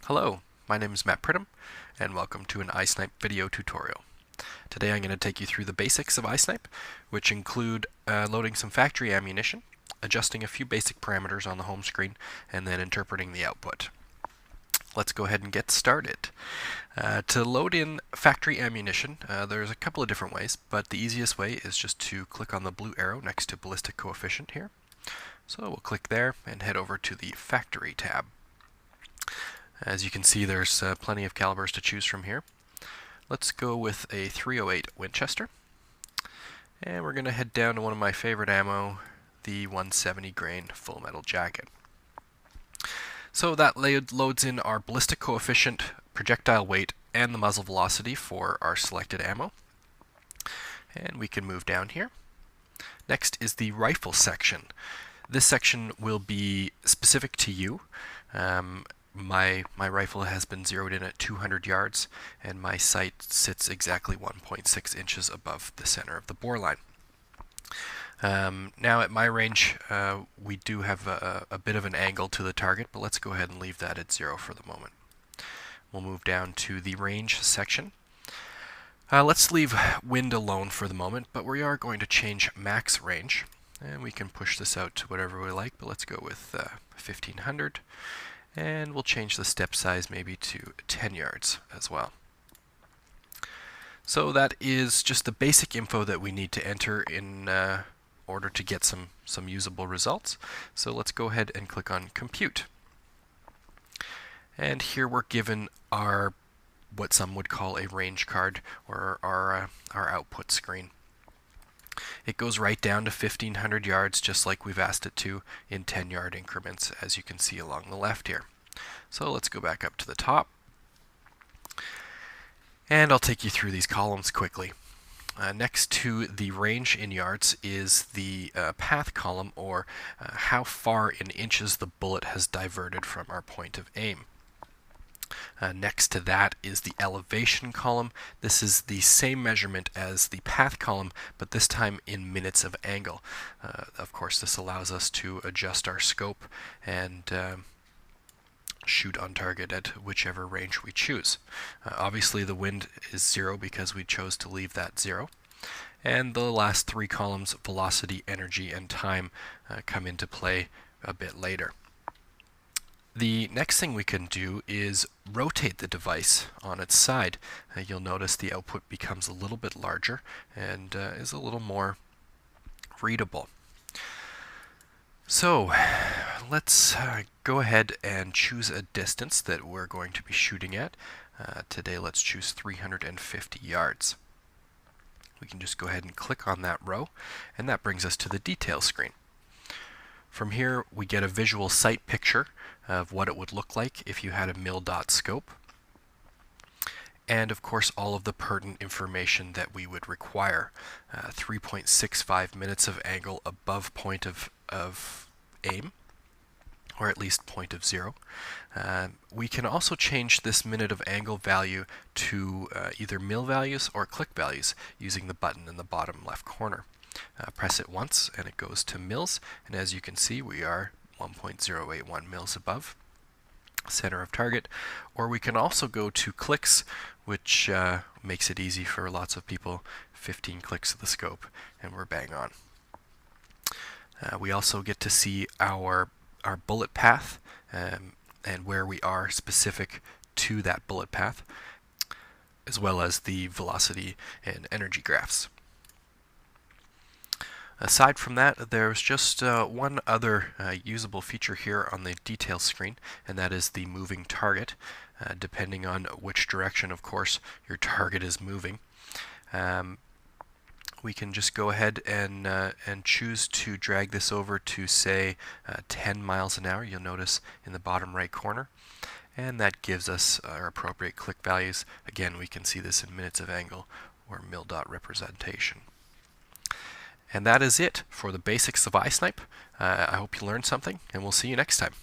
Hello, my name is Matt Pridham, and welcome to an iSnipe video tutorial. Today I'm going to take you through the basics of iSnipe, which include loading some factory ammunition, adjusting a few basic parameters on the home screen, and then interpreting the output. Let's go ahead and get started. To load in factory ammunition, there's a couple of different ways, but the easiest way is just to click on the blue arrow next to ballistic coefficient here. So we'll click there and head over to the factory tab. As you can see, there's plenty of calibers to choose from here. Let's go with a .308 Winchester. And we're going to head down to one of my favorite ammo, the 170 grain full metal jacket. So that loads in our ballistic coefficient, projectile weight, and the muzzle velocity for our selected ammo. And we can move down here. Next is the rifle section. This section will be specific to you. My rifle has been zeroed in at 200 yards, and my sight sits exactly 1.6 inches above the center of the bore line. Now at my range, we do have a bit of an angle to the target, but let's go ahead and leave that at 0 for the moment. We'll move down to the range section. Let's leave wind alone for the moment, but we are going to change max range, and we can push this out to whatever we like, but let's go with 1500. And we'll change the step size maybe to 10 yards as well. So that is just the basic info that we need to enter in order to get some usable results. So let's go ahead and click on Compute. And here we're given our, what some would call a range card, or our output screen. It goes right down to 1500 yards, just like we've asked it to, in 10-yard increments, as you can see along the left here. So let's go back up to the top. And I'll take you through these columns quickly. Next to the range in yards is the path column, or how far in inches the bullet has diverted from our point of aim. Next to that is the elevation column. This is the same measurement as the path column, but this time in minutes of angle. Of course, this allows us to adjust our scope and shoot on target at whichever range we choose. Obviously the wind is 0 because we chose to leave that 0. And the last three columns, velocity, energy, and time, come into play a bit later. The next thing we can do is rotate the device on its side. You'll notice the output becomes a little bit larger and is a little more readable. So let's go ahead and choose a distance that we're going to be shooting at. Today let's choose 350 yards. We can just go ahead and click on that row, and that brings us to the detail screen. From here we get a visual sight picture of what it would look like if you had a mil-dot scope, and of course all of the pertinent information that we would require. 3.65 minutes of angle above point of aim, or at least point of 0. We can also change this minute of angle value to either mil values or click values using the button in the bottom left corner. Press it once and it goes to mils, and as you can see we are 1.081 mils above center of target. Or we can also go to clicks, which makes it easy for lots of people. 15 clicks of the scope and we're bang on. We also get to see our bullet path and where we are specific to that bullet path, as well as the velocity and energy graphs. Aside from that, there's just one other usable feature here on the detail screen, and that is the moving target. Depending on which direction, of course, your target is moving. We can just go ahead and choose to drag this over to, say, 10 miles an hour. You'll notice in the bottom right corner. And that gives us our appropriate click values. Again, we can see this in minutes of angle or mil-dot representation. And that is it for the basics of iSnipe. I hope you learned something, and we'll see you next time.